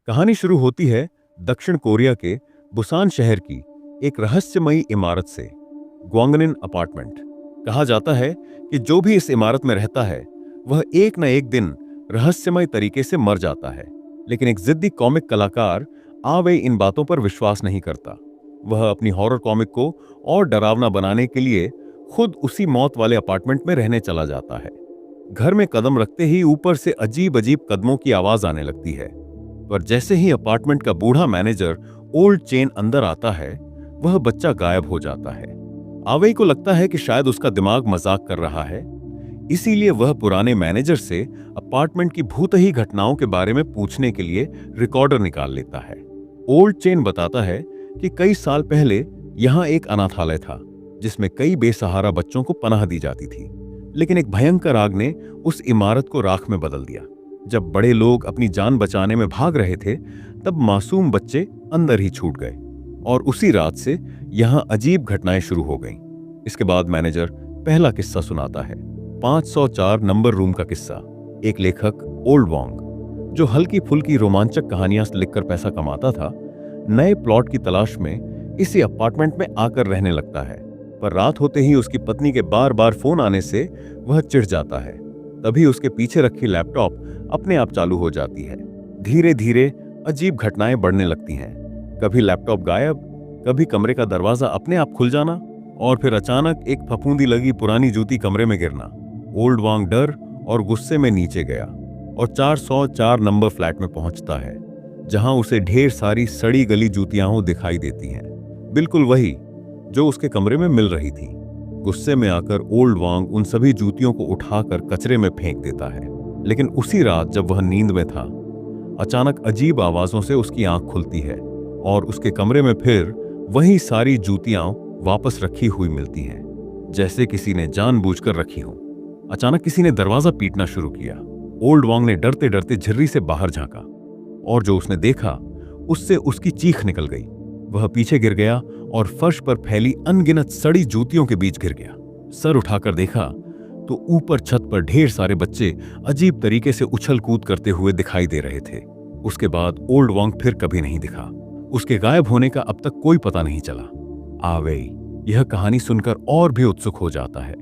कहानी शुरू होती है दक्षिण कोरिया के बुसान शहर की एक रहस्यमयी इमारत से। ग्वांगनिन अपार्टमेंट। कहा जाता है कि जो भी इस इमारत में रहता है वह एक न एक दिन रहस्यमय तरीके से मर जाता है। लेकिन एक जिद्दी कॉमिक कलाकार आवे इन बातों पर विश्वास नहीं करता। वह अपनी हॉरर कॉमिक को और डरावना बनाने के लिए खुद उसी मौत वाले अपार्टमेंट में रहने चला जाता है। घर में कदम रखते ही ऊपर से अजीब अजीब कदमों की आवाज आने लगती है। पर जैसे ही अपार्टमेंट का बूढ़ा मैनेजर ओल्ड चेन अंदर आता है, वह बच्चा गायब हो जाता है। आवेई को लगता है कि शायद उसका दिमाग मजाक कर रहा है, इसीलिए वह पुराने मैनेजर से अपार्टमेंट की भूतही घटनाओं के बारे में पूछने के लिए रिकॉर्डर निकाल लेता है। ओल्ड चेन बताता है कि कई साल पहले यहां एक अनाथालय था जिसमें कई बेसहारा बच्चों को पनाह दी जाती थी। लेकिन एक भयंकर आग ने उस इमारत को राख में बदल दिया। जब बड़े लोग अपनी जान बचाने में भाग रहे थे, तब मासूम बच्चे अंदर ही छूट गए और उसी रात से यहां अजीब घटनाएं शुरू हो गईं। इसके बाद मैनेजर पहला किस्सा सुनाता है, 504 नंबर रूम का किस्सा। एक लेखक ओल्ड वॉन्ग, जो हल्की फुल्की रोमांचक कहानियां लिखकर पैसा कमाता था, नए प्लॉट की तलाश में इसी अपार्टमेंट में आकर रहने लगता है। पर रात होते ही उसकी पत्नी के बार बार फोन आने से वह चिढ़ जाता है। तभी उसके पीछे रखी लैपटॉप अपने आप चालू हो जाती है। धीरे धीरे अजीब घटनाएं बढ़ने लगती हैं। कभी लैपटॉप गायब, कभी कमरे का दरवाजा अपने आप खुल जाना, और फिर अचानक एक फफूंदी लगी पुरानी जूती कमरे में गिरना। ओल्ड वांग डर और गुस्से में नीचे गया और 404 नंबर फ्लैट में पहुंचता है, जहां उसे ढेर सारी सड़ी गली जूतियां दिखाई देती हैं, बिल्कुल वही जो उसके कमरे में मिल रही थी। गुस्से में आकर ओल्ड वांग उन सभी जूतियों को उठाकर कचरे में फेंक देता है। लेकिन उसी रात जब वह नींद में था, अचानक अजीब आवाजों से उसकी आंख खुलती है और उसके कमरे में फिर वही सारी जूतियां वापस रखी हुई मिलती हैं, जैसे किसी ने जानबूझकर रखी हो। अचानक किसी ने दरवाजा पीटना शुरू किया। ओल्ड वांग ने डरते डरते झिर्री से बाहर झांका और जो उसने देखा उससे उसकी चीख निकल गई। वह पीछे गिर गया और फर्श पर फैली अनगिनत सड़ी जूतियों के बीच गिर गया। सर उठाकर देखा तो ऊपर छत पर ढेर सारे बच्चे अजीब तरीके से उछल कूद करते हुए दिखाई दे रहे थे। उसके बाद ओल्ड वांग फिर कभी नहीं दिखा। उसके गायब होने का अब तक कोई पता नहीं चला। आवेई यह कहानी सुनकर और भी उत्सुक हो जाता है।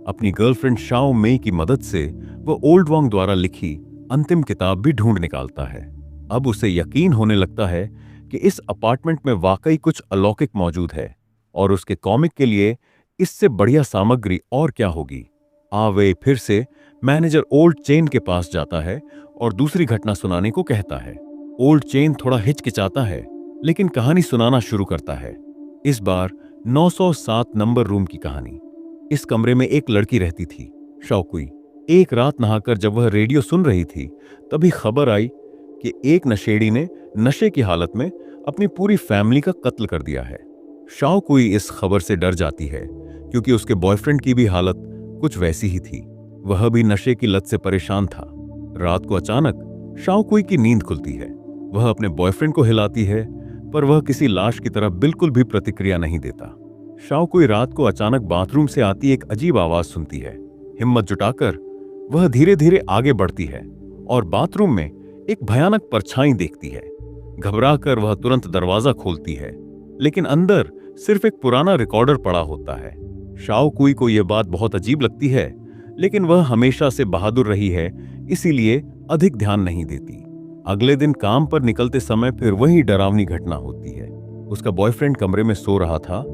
अपनी गर्लफ्रेंड शाओ मेई की मदद से वह ओल्ड वांग द्वारा लिखी अंतिम किताब भी ढूंढ निकालता है। अब उसे यकीन होने लगता है कि इस अपार्टमेंट में वाकई कुछ अलौकिक मौजूद है और उसके कॉमिक के लिए इससे बढ़िया सामग्री और क्या होगी। आवे फिर से मैनेजर ओल्ड चेन के पास जाता है और दूसरी घटना सुनाने को कहता है। ओल्ड चेन थोड़ा हिचकिचाता है, लेकिन कहानी सुनाना शुरू करता है। इस बार 907 नंबर रूम की कहानी। इस कमरे में एक लड़की रहती थी, शौकुई। एक रात नहाकर जब वह रेडियो सुन रही थी, तभी खबर आई कि एक नशेड़ी ने नशे की हालत में अपनी पूरी फैमिली का कत्ल कर दिया है। शाओकुई इस खबर से डर जाती है, क्योंकि उसके बॉयफ्रेंड की भी हालत कुछ वैसी ही थी। वह भी नशे की लत से परेशान था। रात को अचानक शाओकुई की नींद खुलती है। वह अपने बॉयफ्रेंड को हिलाती है, पर वह किसी लाश की तरह बिल्कुल भी प्रतिक्रिया नहीं देता। शाओकुई रात को अचानक बाथरूम से आती एक अजीब आवाज सुनती है। हिम्मत जुटाकर वह धीरे धीरे आगे बढ़ती है और बाथरूम में एक भयानक परछाई देखती है। घबराकर वह तुरंत दरवाजा खोलती है, लेकिन अंदर सिर्फ एक पुराना रिकॉर्डर पड़ा होता है। शाओकुई को यह बात बहुत अजीब लगती है, लेकिन वह हमेशा से बहादुर रही है, इसीलिए अधिक ध्यान नहीं देती। अगले दिन काम पर निकलते समय फिर वही डरावनी घटना होती है। उसका बॉयफ्रेंड कमरे में सो रहा था,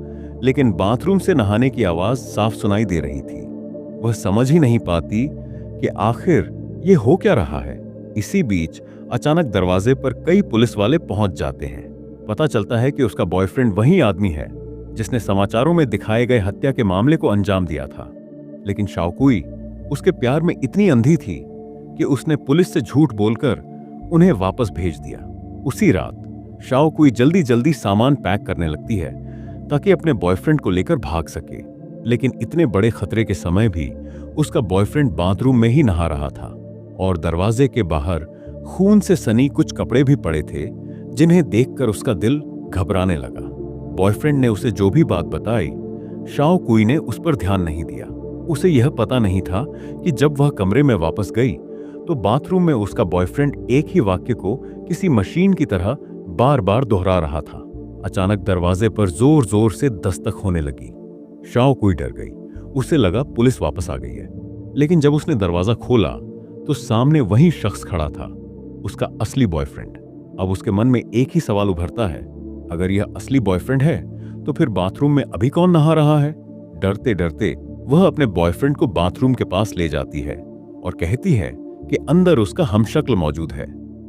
लेकिन बाथरूम से नहाने की आवाज साफ सुनाई दे रही थी। वह समझ ही नहीं पाती कि आखिर ये हो क्या रहा है। इसी बीच अचानक दरवाजे पर कई पुलिस वाले पहुंच जाते हैं। पता चलता है कि उसका बॉयफ्रेंड वही आदमी है जिसने समाचारों में दिखाए गए हत्या के मामले को अंजाम दिया था। लेकिन शाओकुई उसके प्यार में इतनी अंधी थी कि उसने पुलिस से झूठ बोलकर उन्हें वापस भेज दिया। उसी रात शाओकुई जल्दी जल्दी सामान पैक करने लगती है ताकि अपने बॉयफ्रेंड को लेकर भाग सके। लेकिन इतने बड़े खतरे के समय भी उसका बॉयफ्रेंड बाथरूम में ही नहा रहा था और दरवाजे के बाहर खून से सनी कुछ कपड़े भी पड़े थे, जिन्हें देखकर उसका दिल घबराने लगा। बॉयफ्रेंड ने उसे जो भी बात बताई, शाओकुई ने उस पर ध्यान नहीं दिया। उसे यह पता नहीं था कि जब वह कमरे में वापस गई तो बाथरूम में उसका बॉयफ्रेंड एक ही वाक्य को किसी मशीन की तरह बार बार दोहरा रहा था। अचानक दरवाजे पर जोर जोर से दस्तक होने लगी। शाओ कुई डर गई। उसे लगा पुलिस वापस आ गई है। लेकिन जब उसने दरवाजा खोला तो सामने वही शख्स खड़ा था, उसका असली बॉयफ्रेंड। अब उसके मन में एक ही सवाल उभरता है, अगर यह असली बॉयफ्रेंड है तो फिर बाथरूम में अभी कौन नहा रहा है? डरते डरते वह अपने बॉयफ्रेंड को बाथरूम के पास ले जाती है और कहती है कि अंदर उसका हमशक्ल मौजूद है।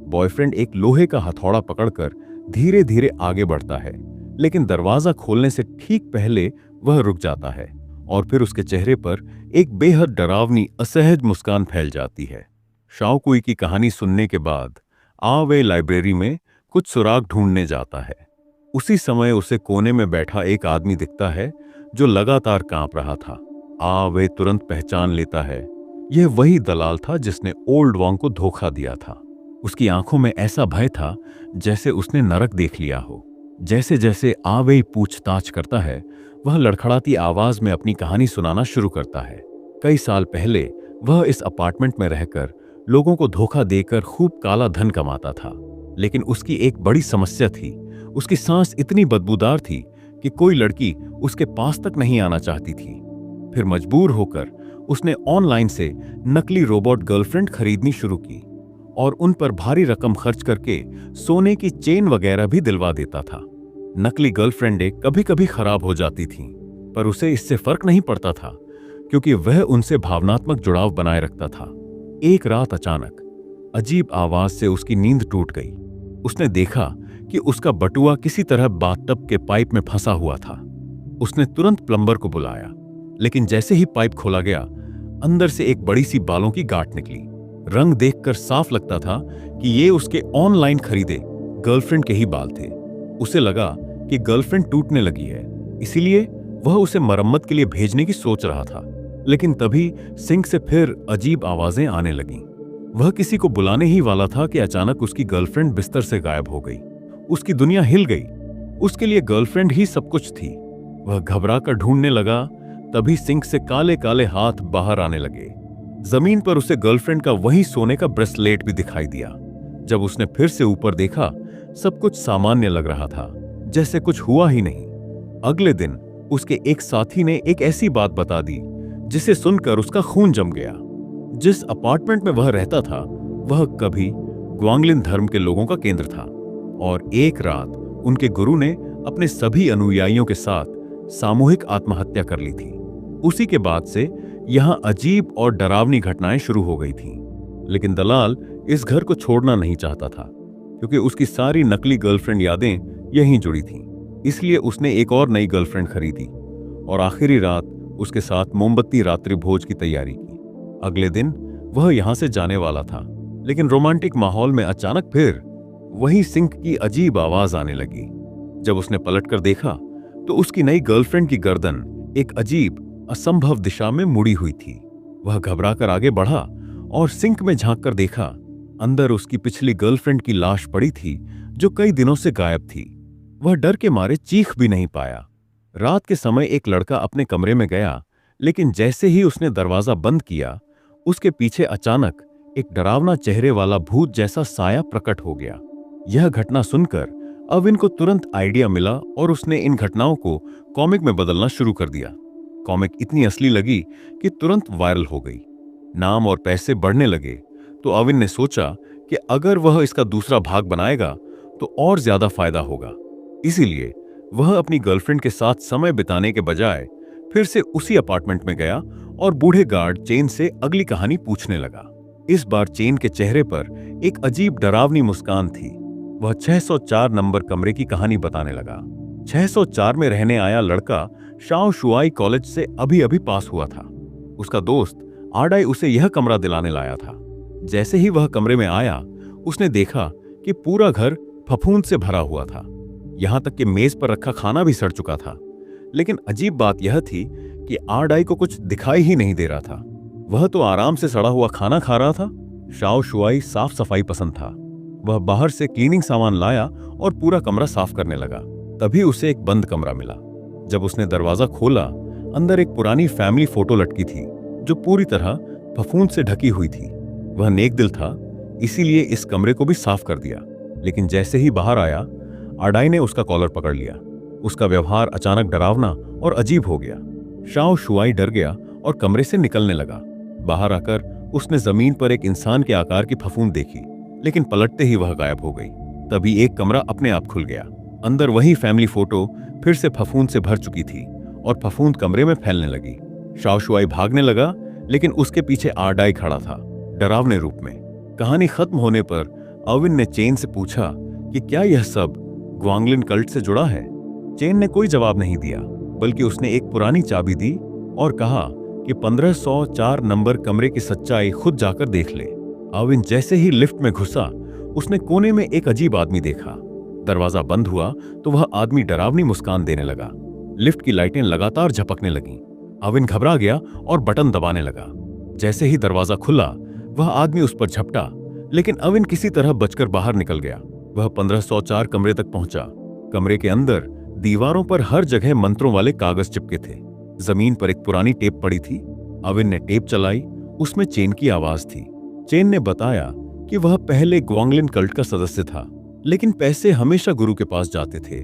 बॉयफ्रेंड एक लोहे का हथौड़ा पकड़कर धीरे धीरे आगे बढ़ता है, लेकिन दरवाजा खोलने से ठीक पहले वह रुक जाता है और फिर उसके चेहरे पर एक बेहद डरावनी असहज मुस्कान फैल जाती है। शाओ कुई की कहानी सुनने के बाद आवे लाइब्रेरी में कुछ सुराग ढूंढने जाता है। उसी समय उसे कोने में बैठा एक आदमी दिखता है जो लगातार कांप रहा था। आवे तुरंत पहचान लेता है, यह वही दलाल था जिसने ओल्ड वांग को धोखा दिया था। उसकी आंखों में ऐसा भय था जैसे उसने नरक देख लिया हो। जैसे जैसे आवे पूछताछ करता है, वह लड़खड़ाती आवाज में अपनी कहानी सुनाना शुरू करता है। कई साल पहले वह इस अपार्टमेंट में रहकर लोगों को धोखा देकर खूब काला धन कमाता था, लेकिन उसकी एक बड़ी समस्या थी। उसकी सांस इतनी बदबूदार थी कि कोई लड़की उसके पास तक नहीं आना चाहती थी। फिर मजबूर होकर उसने ऑनलाइन से नकली रोबोट गर्लफ्रेंड खरीदनी शुरू की और उन पर भारी रकम खर्च करके सोने की चेन वगैरह भी दिलवा देता था। नकली गर्लफ्रेंडें कभी कभी खराब हो जाती थीं, पर उसे इससे फर्क नहीं पड़ता था क्योंकि वह उनसे भावनात्मक जुड़ाव बनाए रखता था। एक रात अचानक अजीब आवाज से उसकी नींद टूट गई। उसने देखा कि उसका बटुआ किसी तरह बाथटब के पाइप में फंसा हुआ था। उसने तुरंत प्लम्बर को बुलाया, लेकिन जैसे ही पाइप खोला गया, अंदर से एक बड़ी सी बालों की गांठ निकली। रंग देखकर साफ लगता था कि ये उसके ऑनलाइन खरीदे गर्लफ्रेंड के ही बाल थे। उसे लगा कि गर्लफ्रेंड टूटने लगी है, इसीलिए वह उसे मरम्मत के लिए भेजने की सोच रहा था। लेकिन तभी सिंक से फिर अजीब आवाजें आने लगीं। वह किसी को बुलाने ही वाला था कि अचानक उसकी गर्लफ्रेंड बिस्तर से गायब हो गई। उसकी दुनिया हिल गई। उसके लिए गर्लफ्रेंड ही सब कुछ थी। वह घबराकर ढूंढने लगा, तभी सिंक से काले काले हाथ बाहर आने लगे। जमीन पर उसे गर्लफ्रेंड का वही सोने का ब्रेसलेट भी दिखाई दिया। जब उसने फिर से ऊपर देखा, सब कुछ सामान्य लग रहा था, जैसे कुछ हुआ ही नहीं। अगले दिन उसके एक साथी ने एक ऐसी बात बता दी जिसे सुनकर उसका खून जम गया। जिस अपार्टमेंट में वह रहता था, वह कभी ग्वांगलिन धर्म के लोगों का केंद्र था और एक रात उनके गुरु ने अपने सभी अनुयायियों के साथ सामूहिक आत्महत्या कर ली थी। उसी के बाद से यहां अजीब और डरावनी घटनाएं शुरू हो गई थीं। लेकिन दलाल इस घर को छोड़ना नहीं चाहता था क्योंकि उसकी सारी नकली गर्लफ्रेंड यादें यहीं जुड़ी थीं। इसलिए उसने एक और नई गर्लफ्रेंड खरीदी और आखिरी रात उसके साथ मोमबत्ती रात्रि भोज की तैयारी की। अगले दिन वह यहां से जाने वाला था, लेकिन रोमांटिक माहौल में अचानक फिर वही सिंक की अजीब आवाज आने लगी। जब उसने पलटकर देखा तो उसकी नई गर्लफ्रेंड की गर्दन एक अजीब असंभव दिशा में मुड़ी हुई थी। वह घबराकर आगे बढ़ा और सिंक में झांककर देखा, अंदर उसकी पिछली गर्लफ्रेंड की लाश पड़ी थी जो कई दिनों से गायब थी। वह डर के मारे चीख भी नहीं पाया। रात के समय एक लड़का अपने कमरे में गया, लेकिन जैसे ही उसने दरवाजा बंद किया, उसके पीछे अचानक एक डरावना चेहरे वाला भूत जैसा साया प्रकट हो गया। यह घटना सुनकर अविन को तुरंत आइडिया मिला और उसने इन घटनाओं को कॉमिक में बदलना शुरू कर दिया। कॉमिक इतनी असली लगी कि तुरंत वायरल हो गई। नाम और पैसे बढ़ने लगे तो अविन ने सोचा कि अगर वह इसका दूसरा भाग बनाएगा तो और ज्यादा फायदा होगा। इसीलिए वह अपनी गर्लफ्रेंड के साथ समय बिताने के बजाय फिर से उसी अपार्टमेंट में गया और बूढ़े गार्ड चेन से अगली कहानी पूछने लगा। इस बार चेन के चेहरे पर एक अजीब डरावनी मुस्कान थी। वह 604 नंबर कमरे की कहानी बताने लगा। 604 में रहने आया लड़का शाओ शुआई कॉलेज से अभी अभी पास हुआ था। उसका दोस्त आडाई उसे यह कमरा दिलाने लाया था। जैसे ही वह कमरे में आया, उसने देखा कि पूरा घर फफूंद से भरा हुआ था। यहां तक कि मेज पर रखा खाना भी सड़ चुका था। लेकिन अजीब बात यह थी कि आडाई को कुछ दिखाई ही नहीं दे रहा था। वह तो आराम से सड़ा हुआ खाना खा रहा था। शाओ शुआई साफ सफाई पसंद था। वह बाहर से क्लीनिंग सामान लाया और पूरा कमरा साफ करने लगा। तभी उसे एक बंद कमरा मिला। जब उसने दरवाजा खोला, अंदर एक पुरानी फैमिली फोटो लटकी थी जो पूरी तरह फफूंद से ढकी हुई थी। वह नेक दिल था, इसीलिए इस कमरे को भी साफ कर दिया। लेकिन जैसे ही बाहर आया, आडाई ने उसका कॉलर पकड़ लिया। उसका व्यवहार अचानक डरावना और अजीब हो गया। शाओ शुआई डर गया और कमरे से निकलने लगा। बाहर आकर उसने जमीन पर एक इंसान के आकार की फफूंद देखी, लेकिन पलटते ही वह गायब हो गई। तभी एक कमरा अपने आप खुल गया। अंदर वही फैमिली फोटो फिर से फफूंद से भर चुकी थी और फफूंद कमरे में फैलने लगी। शाओ शुआई भागने लगा, लेकिन उसके पीछे आडाई खड़ा था, डरावने रूप में। कहानी खत्म होने पर अविन ने चेन से पूछा कि क्या यह सब ग्वांगलिन कल्ट से जुड़ा है। चेन ने कोई जवाब नहीं दिया, बल्कि उसने एक पुरानी चाबी दी और कहा कि 1504 नंबर कमरे की सच्चाई खुद जाकर देख ले। अविन जैसे ही लिफ्ट में घुसा, उसने कोने में एक अजीब आदमी देखा। दरवाजा बंद हुआ तो वह आदमी डरावनी मुस्कान देने लगा। लिफ्ट की लाइटें लगातार झपकने लगीं। अविन घबरा गया और बटन दबाने लगा। जैसे ही दरवाजा खुला, वह आदमी उस पर झपटा, लेकिन अविन किसी तरह बचकर बाहर निकल गया। वह 1504 कमरे तक पहुंचा। कमरे के अंदर दीवारों पर हर जगह मंत्रों वाले कागज चिपके थे। जमीन पर एक पुरानी टेप पड़ी थी। अविन ने टेप चलाई, उसमें चेन की आवाज थी। चेन ने बताया कि वह पहले ग्वांगलिन कल्ट का सदस्य था, लेकिन पैसे हमेशा गुरु के पास जाते थे।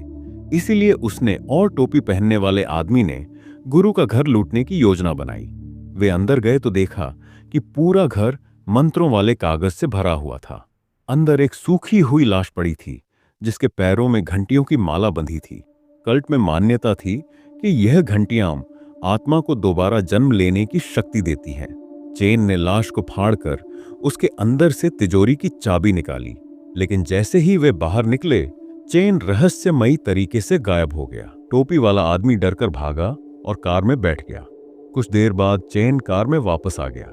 इसीलिए उसने और टोपी पहनने वाले आदमी ने गुरु का घर लूटने की योजना बनाई। वे अंदर गए तो देखा कि पूरा घर मंत्रों वाले कागज से भरा हुआ था। अंदर एक सूखी हुई लाश पड़ी थी, जिसके पैरों में घंटियों की माला बंधी थी। कल्ट में मान्यता थी कि यह घंटियां आत्मा को दोबारा जन्म लेने की शक्ति देती हैं। चेन ने लाश को फाड़कर उसके अंदर से तिजोरी की चाबी निकाली, लेकिन जैसे ही वे बाहर निकले, चेन रहस्यमयी तरीके से गायब हो गया। टोपी वाला आदमी डरकर भागा और कार में बैठ गया। कुछ देर बाद चेन कार में वापस आ गया।